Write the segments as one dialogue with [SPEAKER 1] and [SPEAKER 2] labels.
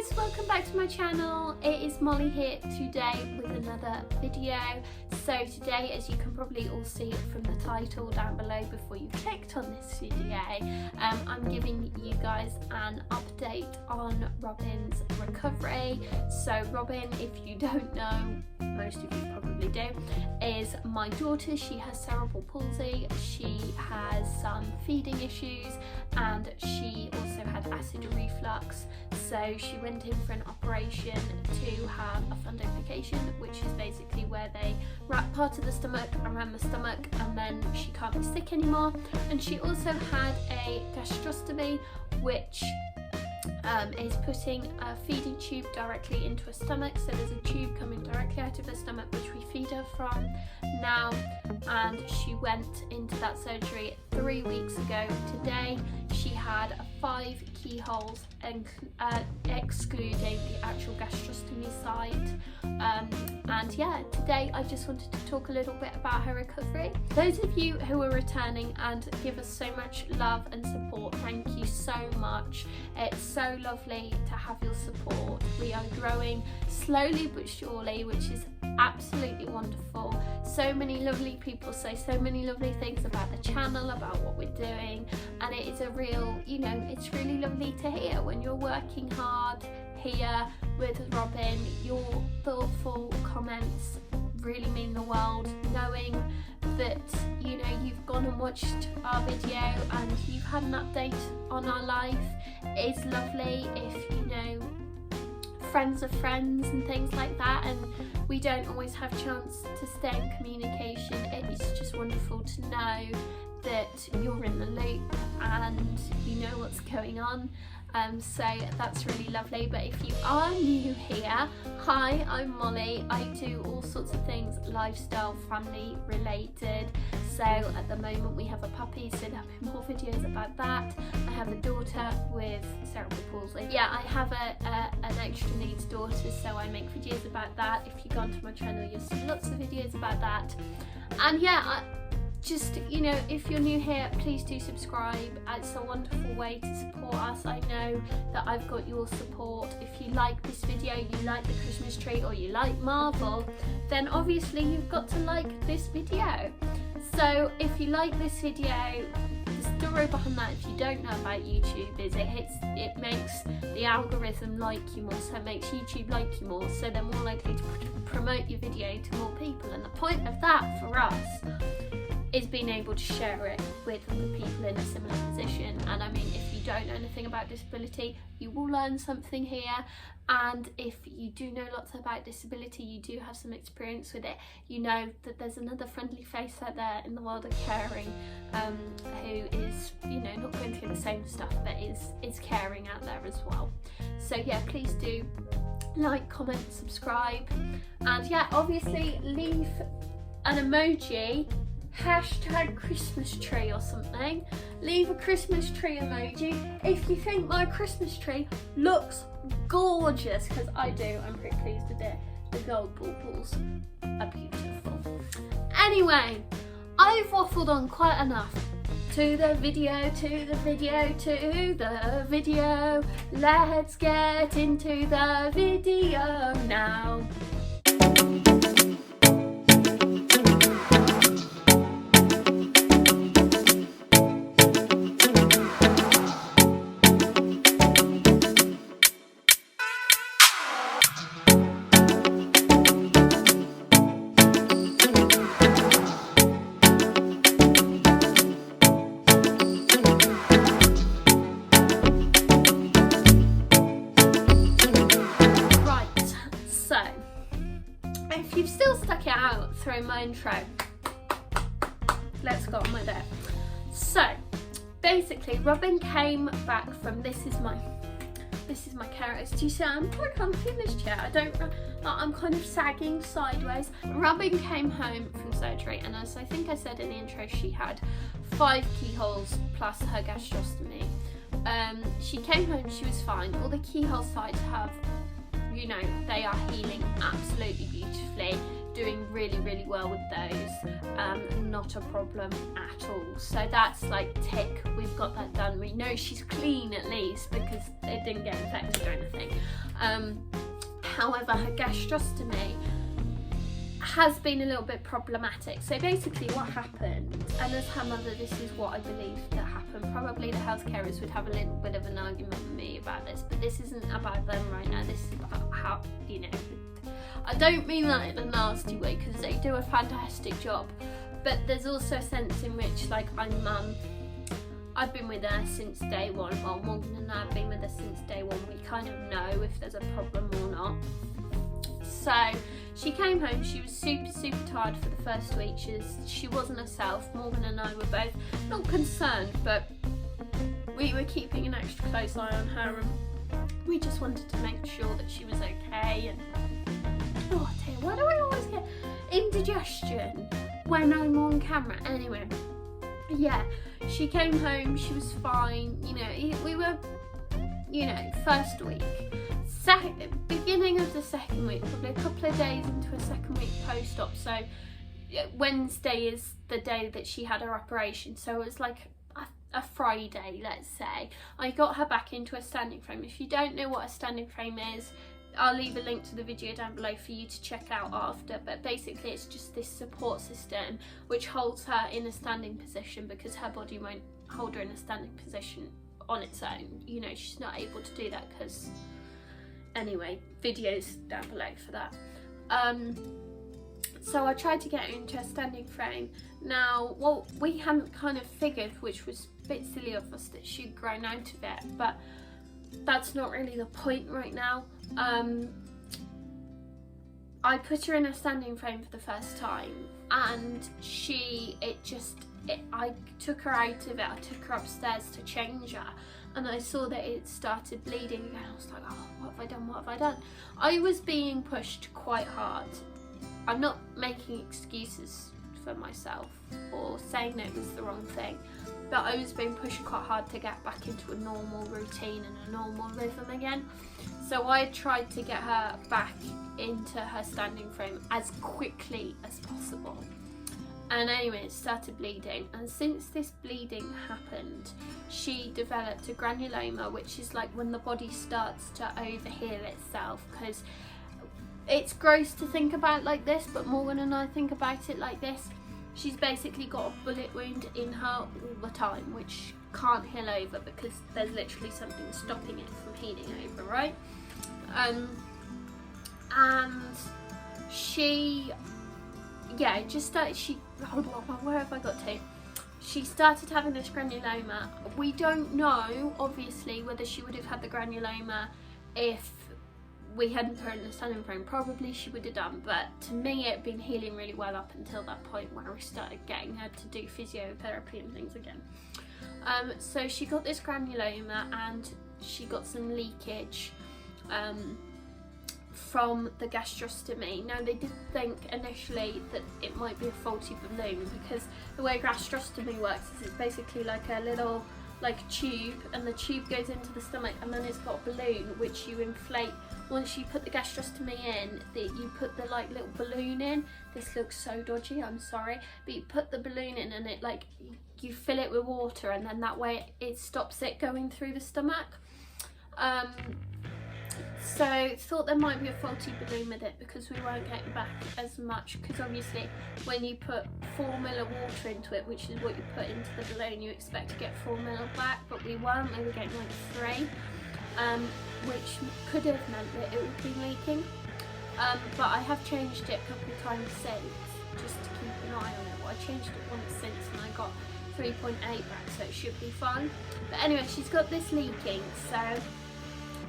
[SPEAKER 1] guys, welcome back to my channel. It is Molly here today with another video. So today, as you can probably all see from the title down below before you clicked on this video, I'm giving you guys an update on Robin's recovery. So Robin, if you don't know, most of you probably do, is my daughter. She has cerebral palsy, she has some feeding issues, and she also had acid reflux. So she went in for an operation to have a fundoplication, which is basically where they wrap part of the stomach around the stomach and then she can't be sick anymore. And she also had a gastrostomy, which is putting a feeding tube directly into her stomach. So there's a tube coming directly out of her stomach which we feed her from now, and she went into that surgery 3 weeks ago today. She had 5 keyholes excluding the actual gastrostomy site, and yeah, today I just wanted to talk a little bit about her recovery. Those of you who are returning and give us so much love and support, thank you so much. It's so lovely to have your support. We are growing slowly but surely, which is absolutely wonderful. So many lovely people say so many lovely things about the channel, about what we're doing, and it is a real, it's really lovely to hear when you're working hard here with Robin. Your thoughtful comments really mean the world. Knowing that you've gone and watched our video and you've had an update on our life is lovely. If friends of friends and things like that, and we don't always have a chance to stay in communication, it's just wonderful to know that you're in the loop and you know what's going on. So that's really lovely. But if you are new here, hi, I'm Molly. I do all sorts of things lifestyle, family related. So at the moment we have a puppy, so there'll be more videos about that. I have a daughter with cerebral palsy. Yeah, I have an extra needs daughter, so I make videos about that. If you go onto my channel, you'll see lots of videos about that. And yeah, if you're new here, please do subscribe. It's a wonderful way to support us. I know that I've got your support. If you like this video, you like the Christmas tree, or you like Marvel, then obviously you've got to like this video. So if you like this video, the story behind that, if you don't know about YouTube, is it makes the algorithm like you more, so it makes YouTube like you more, so they're more likely to promote your video to more people. And the point of that for us is being able to share it with other people in a similar position. And I mean, if you don't know anything about disability, you will learn something here. And if you do know lots about disability, you do have some experience with it, you know that there's another friendly face out there in the world of caring, who is, not going through the same stuff, but is caring out there as well. So yeah, please do like, comment, subscribe, and yeah, obviously leave an emoji, hashtag Christmas tree or something. Leave a Christmas tree emoji if you think my Christmas tree looks gorgeous, because I do. I'm pretty pleased with it. The gold baubles are beautiful. Anyway, I've waffled on quite enough. To the video. Let's get into the video now. If you've still stuck it out through my intro, let's go on with it. So basically, Robin came back from this is my carrots. Do you see I'm quite comfy in this chair? I'm kind of sagging sideways. Robin came home from surgery, and as I think I said in the intro, she had 5 keyholes plus her gastrostomy. She came home, she was fine. All the keyhole sites have, they are healing absolutely beautifully, doing really, really well with those. Not a problem at all. So that's like tick, we've got that done. We know she's clean at least because it didn't get infected or anything. However, her gastrostomy has been a little bit problematic. So basically what happened, and as her mother, this is what I believe that happened. Probably the health carers would have a little bit of an argument with me about this, but this isn't about them right now. This is about how, you know, I don't mean that in a nasty way, because they do a fantastic job, but there's also a sense in which, like, I've been with her since day one. Well, Morgan and I have been with her since day one. We kind of know if there's a problem or not. So she came home, she was super tired for the first week. She wasn't herself. Morgan and I were both not concerned, but we were keeping an extra close eye on her, and we just wanted to make sure that she was okay. And oh dear, why do I always get indigestion when I'm on camera? Anyway, yeah, she came home, she was fine. You know, we were, you know, first week. Beginning of the second week, probably a couple of days into a second week post-op. So Wednesday is the day that she had her operation, so it was like a Friday, let's say. I got her back into a standing frame. If you don't know what a standing frame is, I'll leave a link to the video down below for you to check out after, but basically it's just this support system which holds her in a standing position, because her body won't hold her in a standing position on its own. You know, she's not able to do that because, anyway, videos down below for that. So I tried to get her into a standing frame. Now, what we hadn't kind of figured, which was a bit silly of us, that she'd grown out of it, but that's not really the point right now. I put her in a standing frame for the first time, and I took her out of it. I took her upstairs to change her, and I saw that it started bleeding again. I was like, oh, what have I done? What have I done? I was being pushed quite hard. I'm not making excuses for myself or saying that it was the wrong thing, but I was being pushed quite hard to get back into a normal routine and a normal rhythm again. So I tried to get her back into her standing frame as quickly as possible. And anyway, it started bleeding, and since this bleeding happened, she developed a granuloma, which is like when the body starts to overheal itself, because it's gross to think about like this, but Morgan and I think about it like this. She's basically got a bullet wound in her all the time, which can't heal over because there's literally something stopping it from healing over, right? And she, yeah, just started, where have I got to? She started having this granuloma. We don't know, obviously, whether she would have had the granuloma if we hadn't put her in the standing frame. Probably she would have done, but to me it had been healing really well up until that point where we started getting her to do physiotherapy and things again. So she got this granuloma, and she got some leakage from the gastrostomy. Now, they did think initially that it might be a faulty balloon, because the way gastrostomy works is it's basically like a little tube, and the tube goes into the stomach, and then it's got a balloon which you inflate. Once you put the gastrostomy in, you put the little balloon in. This looks so dodgy, I'm sorry, but you put the balloon in, and it you fill it with water, and then that way it stops it going through the stomach. So thought there might be a faulty balloon with it, because we weren't getting back as much, because obviously when you put 4 ml of water into it, which is what you put into the balloon, you expect to get 4 ml back, but we weren't. We were getting 3, which could have meant that it would be leaking. But I have changed it a couple of times since, just to keep an eye on it. Well, I changed it once since, and I got 3.8 back, so it should be fine. But anyway, she's got this leaking, so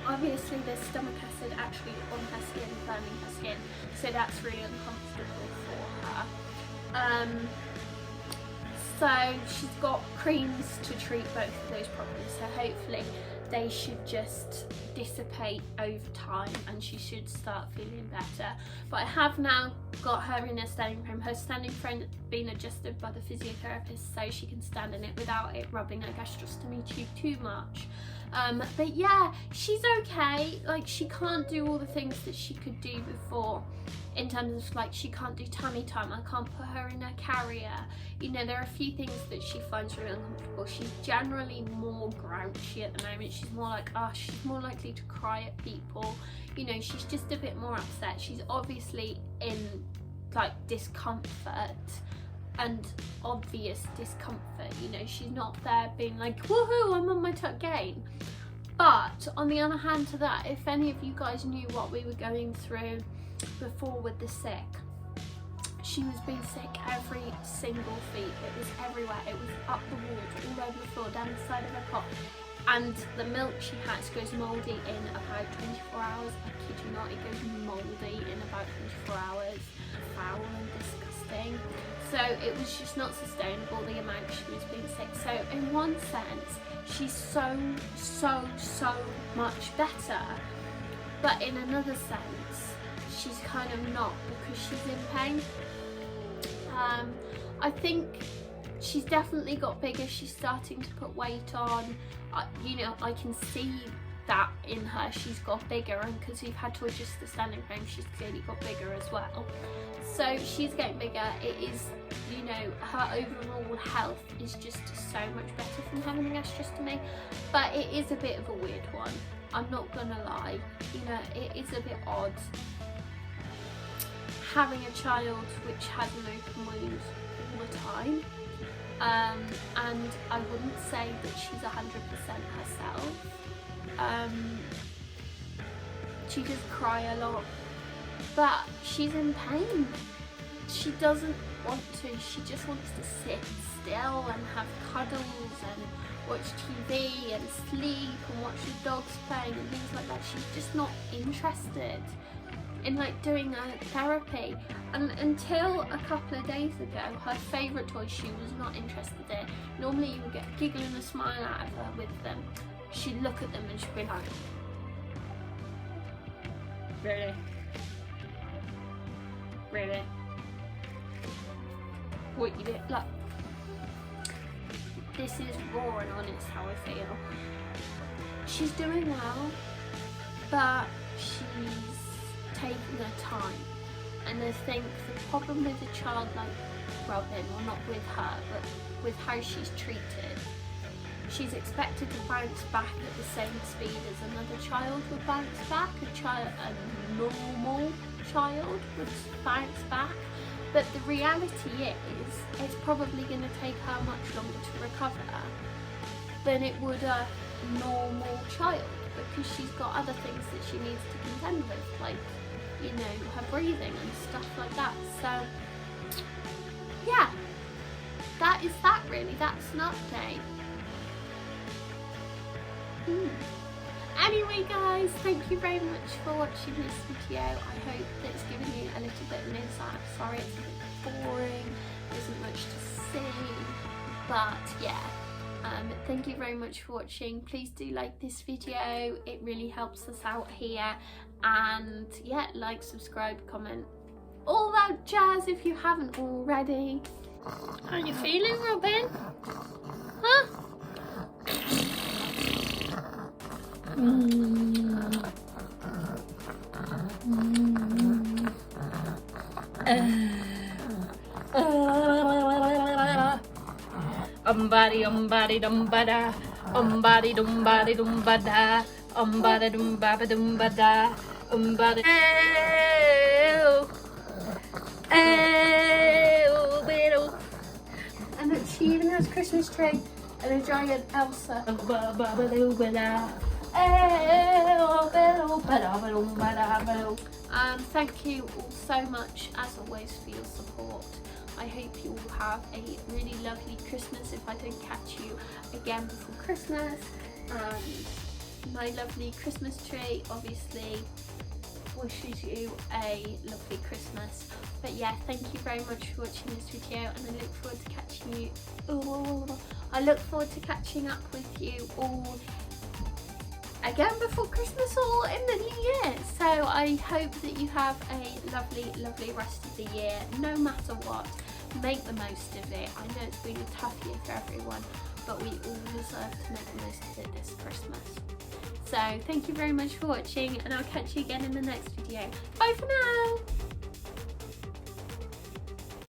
[SPEAKER 1] obviously there's stomach acid actually on her skin, burning her skin, so that's really uncomfortable for her. So she's got creams to treat both of those problems, so hopefully they should just dissipate over time and she should start feeling better. But I have now got her in a standing frame. Her standing frame been adjusted by the physiotherapist so she can stand in it without it rubbing her gastrostomy tube too much. But yeah, she's okay. She can't do all the things that she could do before. in terms of like she can't do tummy time, I can't put her in a carrier. You know, there are a few things that she finds really uncomfortable. She's generally more grouchy at the moment. She's more like, oh, she's more likely to cry at people. You know, she's just a bit more upset. She's obviously in like discomfort and obvious discomfort. You know, she's not there being like, woohoo, I'm on my tuck game. But on the other hand to that, if any of you guys knew what we were going through before with the sick, she was being sick every single feet. It was everywhere. It was up the walls, all over the floor, down the side of her cot. And the milk she had goes mouldy in about 24 hours. I kid you not, it goes mouldy in about 24 hours. Foul and disgusting. So it was just not sustainable, the amount she was being sick. So in one sense, she's so much better. But in another sense, she's kind of not, because she's in pain. I think she's definitely got bigger. She's starting to put weight on. You know, I can see that in her. She's got bigger, and because we've had to adjust the standing frame, she's clearly got bigger as well. So she's getting bigger. It is, you know, her overall health is just so much better from having the gastrostomy. But it is a bit of a weird one. I'm not gonna lie. You know, it is a bit odd having a child which has an open wound all the time. And I wouldn't say that she's 100% herself. She does cry a lot, but she's in pain. She doesn't want to. She just wants to sit still and have cuddles and watch TV and sleep and watch the dogs playing and things like that. She's just not interested in like doing a therapy. And until a couple of days ago, her favourite toy she was not interested in. Normally you would get a giggle and a smile out of her with them. She'd look at them and she'd be like, really? Really? What you do? Like, this is raw and honest how I feel. She's doing well, but she's taking her time. And I think the problem with a child like Robin, well not with her, but with how she's treated, she's expected to bounce back at the same speed as another child would bounce back. A normal child would bounce back. But the reality is, it's probably going to take her much longer to recover than it would a normal child, because she's got other things that she needs to contend with, like, you know, her breathing and stuff like that. So, yeah, that is that really. That's an update. Anyway guys, thank you very much for watching this video. I hope that it's given you a little bit of an insight. I'm sorry it's a bit boring, there isn't much to see, but yeah, thank you very much for watching. Please do like this video, it really helps us out here. And yeah, like, subscribe, comment, all that jazz if you haven't already. How are you feeling, Robin? Huh?
[SPEAKER 2] Umbadi dum bada, umbadi dum bada, umbada dum baba dum bada, umbadi.
[SPEAKER 1] And then she even has a Christmas tree and a giant Elsa. Thank you all so much as always for your support. I hope you all have a really lovely Christmas if I don't catch you again before Christmas. And my lovely Christmas tree obviously wishes you a lovely Christmas. But yeah, thank you very much for watching this video, and I look forward to catching you. I look forward to catching up with you all again before Christmas or in the new year. So I hope that you have a lovely rest of the year, no matter what. Make the most of it. I know it's been a tough year for everyone, but we all deserve to make the most of it this Christmas. So thank you very much for watching, and I'll catch you again in the next video. Bye for now.